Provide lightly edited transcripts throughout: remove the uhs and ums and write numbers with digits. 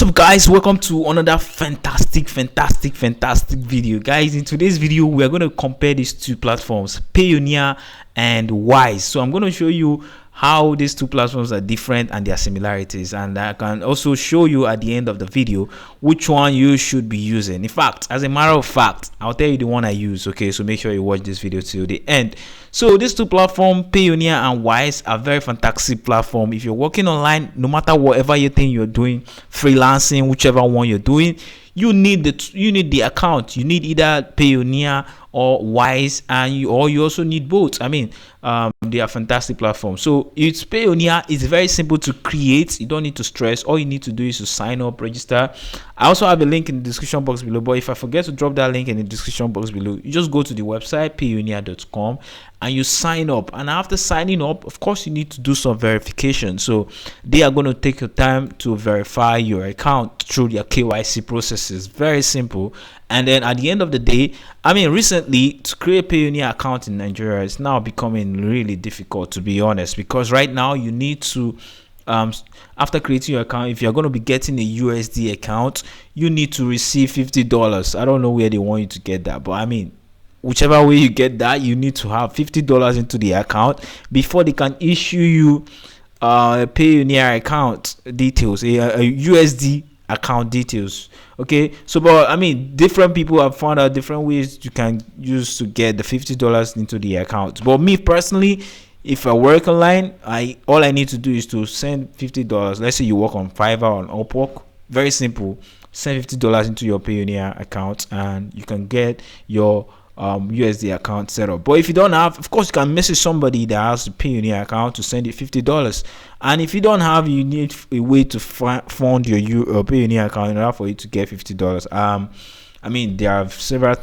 What's up, guys? Welcome to another fantastic video. Guys, in today's video we are going to compare these two platforms, Payoneer and Wise. So I'm going to show you how these two platforms are different and their similarities, and I can also show you at the end of the video which one you should be using. In fact, as a matter of fact, I'll tell you the one I use. Okay, so make sure you watch this video till the end. So these two platforms, Payoneer and Wise, are very fantastic platform. If you're working online, no matter whatever you think you're doing, freelancing, whichever one you're doing, you need the account. You need either Payoneer or Wise, and you also need both. I mean, they are fantastic platforms. So it's Payoneer. It's very simple to create. You don't need to stress. All you need to do is to sign up, register. I also have a link in the description box below, but if I forget to drop that link in the description box below, you just go to the website payoneer.com and you sign up. And after signing up, of course, you need to do some verification. So they are going to take your time to verify your account through their KYC processes. Very simple. And then at the end of the day, I mean, recently to create a Payoneer account in Nigeria is now becoming really difficult, to be honest, because right now you need to after creating your account, if you're going to be getting a USD account, you need to receive $50. I don't know where they want you to get that, but I mean, whichever way you get that, you need to have $50 into the account before they can issue you a Payoneer account details, a USD account details. Okay, so but I mean, different people have found out different ways you can use to get the $50 into the account. But me personally, if I work online, all I need to do is to send $50. Let's say you work on Fiverr or on Upwork. Very simple. Send $50 into your Payoneer account and you can get your USD account set up. But if you don't have, of course, you can message somebody that has a Payoneer account to send you $50. And if you don't have, you need a way to fund your Payoneer account in order for you to get $50. I mean, there are several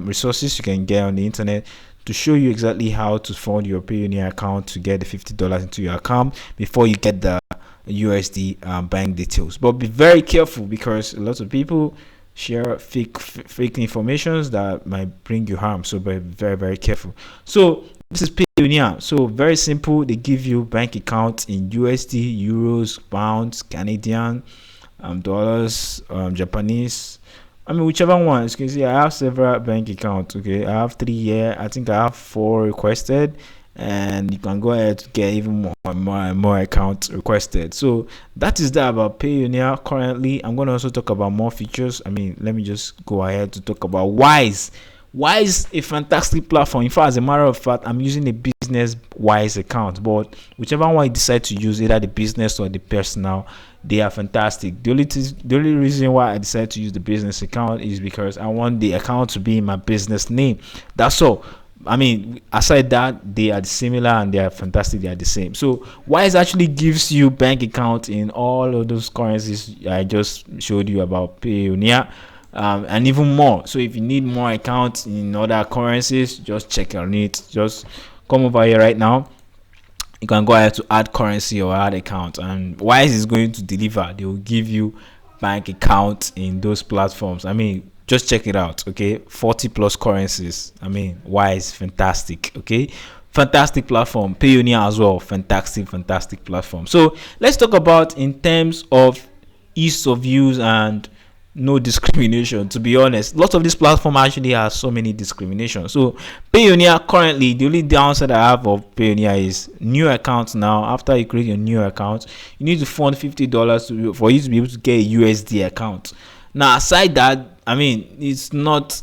resources you can get on the internet to show you exactly how to fund your Payoneer account to get the $50 into your account before you get the USD bank details. But be very careful, because a lot of people share fake informations that might bring you harm. So be very careful. So this is Payoneer. So very simple. They give you bank account in USD, euros, pounds, Canadian, dollars, Japanese. I mean, whichever one. As you can see, I have several bank accounts. Okay, I have 3 here. I think I have 4 requested, and you can go ahead to get even more accounts requested. So that is that about Payoneer currently. I'm going to also talk about more features. I mean, let me just go ahead to talk about Wise. Wise, a fantastic platform. In fact, as a matter of fact, I'm using a business Wise account, but whichever one you decide to use, either the business or the personal, they are fantastic. The only reason why I decided to use the business account is because I want the account to be in my business name. That's all. I mean, aside that, they are similar and they are fantastic. They are the same. So Wise actually gives you bank account in all of those currencies I just showed you about Payoneer, and even more. So if you need more accounts in other currencies, just check on it. Just come over here right now. You can go ahead to add currency or add account, and Wise is going to deliver. They will give you bank account in those platforms. I mean, just check it out. Okay, 40 plus currencies. I mean, Wise, fantastic. Okay, fantastic platform. Payoneer as well, fantastic platform. So let's talk about in terms of ease of use and no discrimination. To be honest, lots of this platform actually has so many discriminations. So Payoneer currently, the only downside I have of Payoneer is new accounts. Now after you create your new account, you need to fund $50 for you to be able to get a USD account. Now aside that, I mean, it's not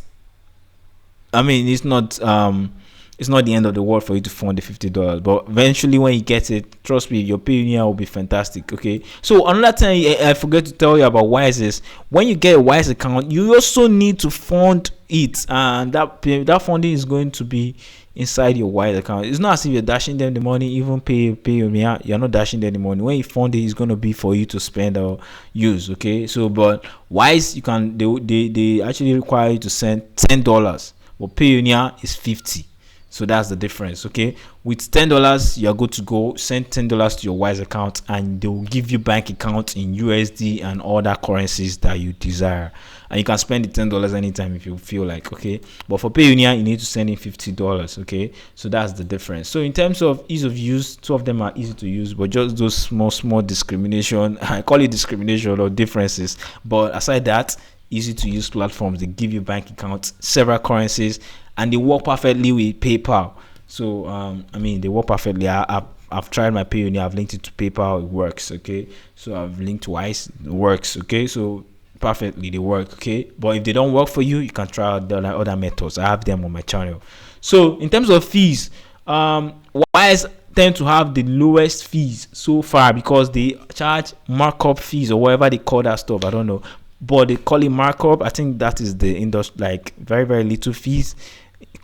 it's not the end of the world for you to fund the $50, but eventually when you get it, trust me, your Payoneer will be fantastic. Okay, so another thing I forget to tell you about Wise is when you get a Wise account, you also need to fund it, and that funding is going to be inside your Wise account. It's not as if you're dashing them the money. Even Payoneer, you're not dashing them the money. When you fund it, it's going to be for you to spend or use. Okay, so but Wise, you can they actually require you to send $10, but Payoneer is 50. So that's the difference. Okay, with $10 you're good to go. Send $10 to your Wise account and they will give you bank accounts in USD and other currencies that you desire, and you can spend the $10 anytime if you feel like. Okay, but for Payoneer you need to send in $50. Okay, so that's the difference. So in terms of ease of use, two of them are easy to use, but just those small discrimination, I call it discrimination or differences, but aside that, easy to use platforms. They give you bank accounts, several currencies, and they work perfectly with PayPal. So I mean, they work perfectly. I've tried my Payoneer, I've linked it to PayPal, it works. Okay, so I've linked to Wise, it works. Okay, so perfectly they work. Okay, but if they don't work for you, you can try out the other methods. I have them on my channel. So in terms of fees, Wise tend to have the lowest fees so far because they charge markup fees or whatever they call that stuff. I don't know, but they call it markup. I think that is the industry, like very little fees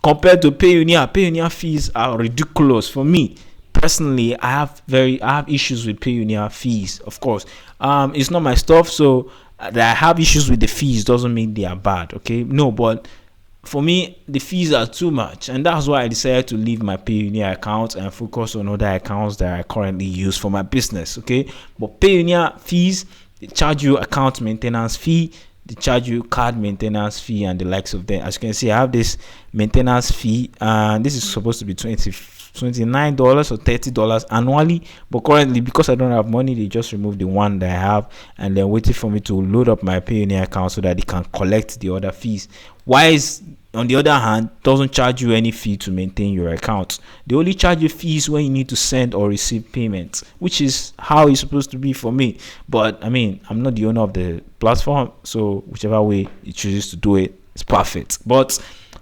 compared to Payoneer. Payoneer fees are ridiculous for me personally. I have issues with Payoneer fees. Of course, it's not my stuff, so that I have issues with the fees doesn't mean they are bad. Okay, no, but for me the fees are too much, and that's why I decided to leave my Payoneer account and focus on other accounts that I currently use for my business. Okay, but Payoneer fees, they charge you account maintenance fee, they charge you card maintenance fee, and the likes of them. As you can see, I have this maintenance fee, and this is supposed to be $29 or $30 annually, but currently because I don't have money, they just removed the one that I have, and they're waiting for me to load up my Payoneer account so that they can collect the other fees. Wise, on the other hand, doesn't charge you any fee to maintain your account. They only charge you fees when you need to send or receive payments, which is how it's supposed to be for me. But I mean, I'm not the owner of the platform, so whichever way it chooses to do it, it's perfect. But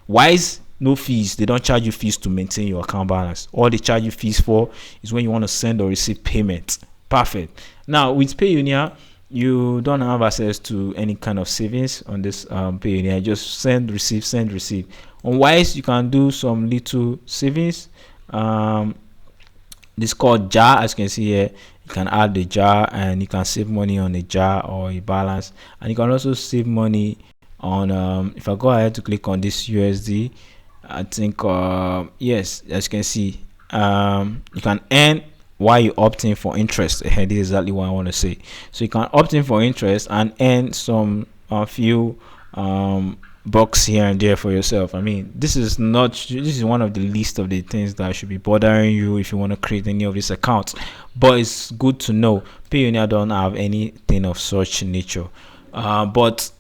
Wise, no fees. They don't charge you fees to maintain your account balance. All they charge you fees for is when you want to send or receive payments. Perfect. Now with Payoneer, you don't have access to any kind of savings on this Payoneer. Just send, receive, send, receive. On Wise, you can do some little savings. This called jar. As you can see here, you can add the jar and you can save money on a jar or a balance, and you can also save money on if I go ahead to click on this USD, I think yes, as you can see, you can earn while you opt in for interest. This is exactly what I want to say. So you can opt in for interest and earn some few bucks here and there for yourself. I mean, this is one of the least of the things that should be bothering you if you want to create any of these accounts, but it's good to know Payoneer don't have anything of such nature, but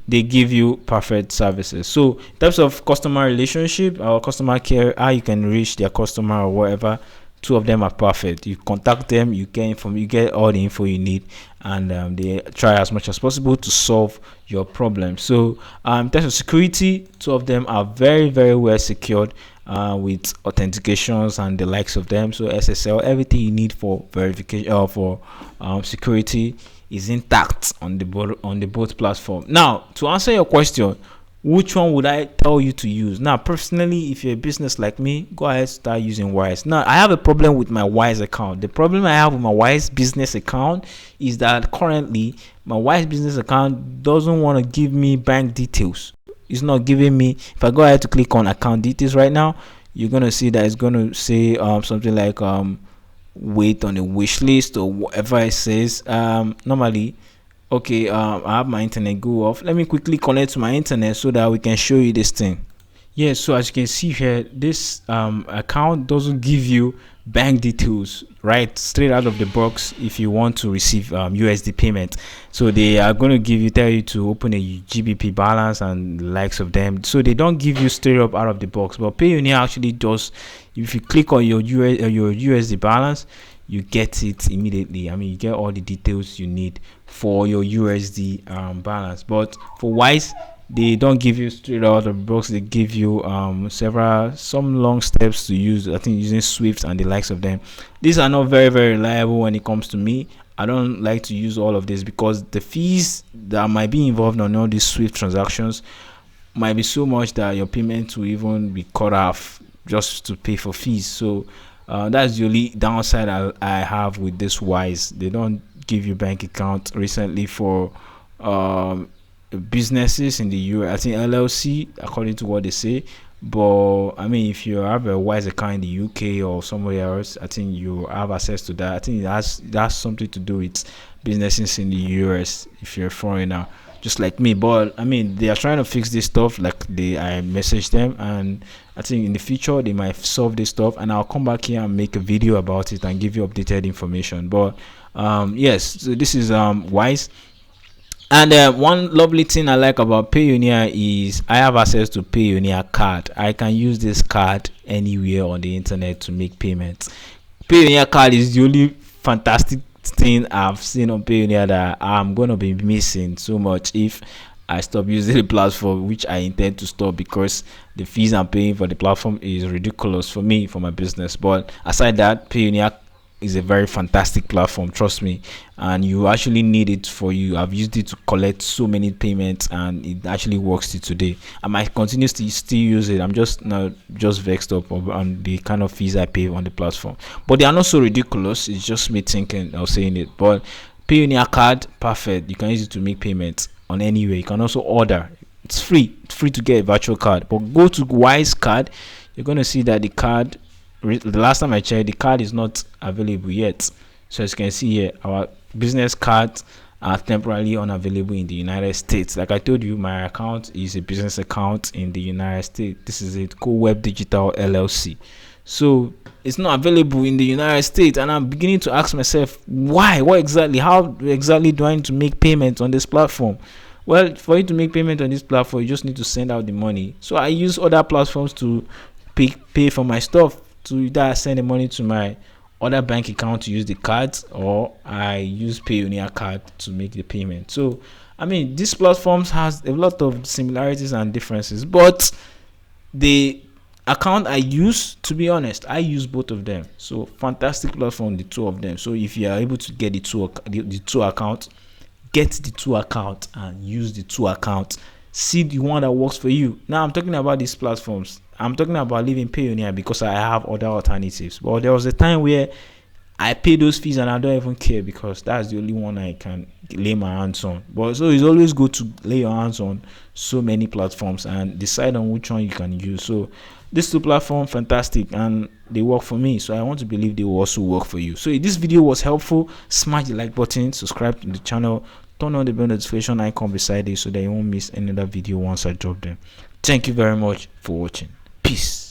they give you perfect services. So in terms of customer relationship or customer care, how you can reach their customer or whatever, two of them are perfect. You contact them, you get all the info you need, and they try as much as possible to solve your problem. So in terms of security, two of them are very well secured with authentications and the likes of them. So SSL, everything you need for verification for security is intact on the both platform. Now, to answer your question, which one would I tell you to use? Now, personally, if you're a business like me, go ahead, start using Wise. Now, I have a problem with my Wise account. The problem I have with my Wise business account is that currently my Wise business account doesn't want to give me bank details. It's not giving me. If I go ahead to click on account details right now, you're gonna see that it's gonna say something like wait on a wish list or whatever it says. Normally, okay, I have my internet go off. Let me quickly connect to my internet so that we can show you this thing. Yes, so as you can see here, this account doesn't give you bank details right straight out of the box if you want to receive USD payment. So they are going to tell you to open a GBP balance and the likes of them. So they don't give you straight up out of the box, but Payoneer actually does. If you click on your USD balance, you get it immediately. I mean, you get all the details you need for your USD balance. But for Wise, they don't give you straight out of the box. They give you some long steps to use. I think using Swift and the likes of them. These are not very reliable when it comes to me. I don't like to use all of this because the fees that might be involved on all these Swift transactions might be so much that your payment will even be cut off just to pay for fees. So that's the only downside I have with this Wise. They don't give you bank account recently for businesses in the US. I think LLC, according to what they say, But I mean, if you have a Wise account in the UK or somewhere else, I think you have access to that. I think that's something to do with businesses in the US if you're a foreigner, just like me. But I mean, they are trying to fix this stuff. Like I messaged them, and I think in the future they might solve this stuff, and I'll come back here and make a video about it and give you updated information. But yes, so this is Wise. And one lovely thing I like about Payoneer is I have access to Payoneer card. I can use this card anywhere on the internet to make payments. Payoneer card is the only fantastic thing I've seen on Payoneer that I'm gonna be missing so much if I stop using the platform, which I intend to stop because the fees I'm paying for the platform is ridiculous for me, for my business. But aside that, Payoneer is a very fantastic platform, trust me, and you actually need it for you. I've used it to collect so many payments and it actually works till today. I might continue to still use it. I'm just not just vexed up on the kind of fees I pay on the platform, but they are not so ridiculous. It's just me thinking or saying it. But Payoneer card, perfect. You can use it to make payments on anywhere. You can also order. It's free to get a virtual card. But go to Wise card, you're going to see that the card, the last time I checked, the card is not available yet. So as you can see here, our business cards are temporarily unavailable in the United States. Like I told you, my account is a business account in the United States. This is a Co-Web Digital LLC, so it's not available in the United States, and I'm beginning to ask myself why. What exactly? How exactly do I need to make payments on this platform? Well, for you to make payment on this platform, you just need to send out the money. So I use other platforms to pay for my stuff, to either send the money to my other bank account to use the cards, or I use Payoneer card to make the payment. So I mean, these platforms has a lot of similarities and differences, but the account I use, to be honest, I use both of them. So fantastic platform, the two of them. So if you are able to get the two accounts, get the two accounts and use the two accounts. See the one that works for you. Now I'm talking about these platforms. I'm talking about leaving Payoneer because I have other alternatives. But there was a time where I pay those fees and I don't even care because that's the only one I can lay my hands on. But so it's always good to lay your hands on so many platforms and decide on which one you can use. So these two platforms, fantastic, and they work for me. So I want to believe they will also work for you. So if this video was helpful, smash the like button, subscribe to the channel, turn on the bell notification icon beside it so that you won't miss another video once I drop them. Thank you very much for watching. Peace.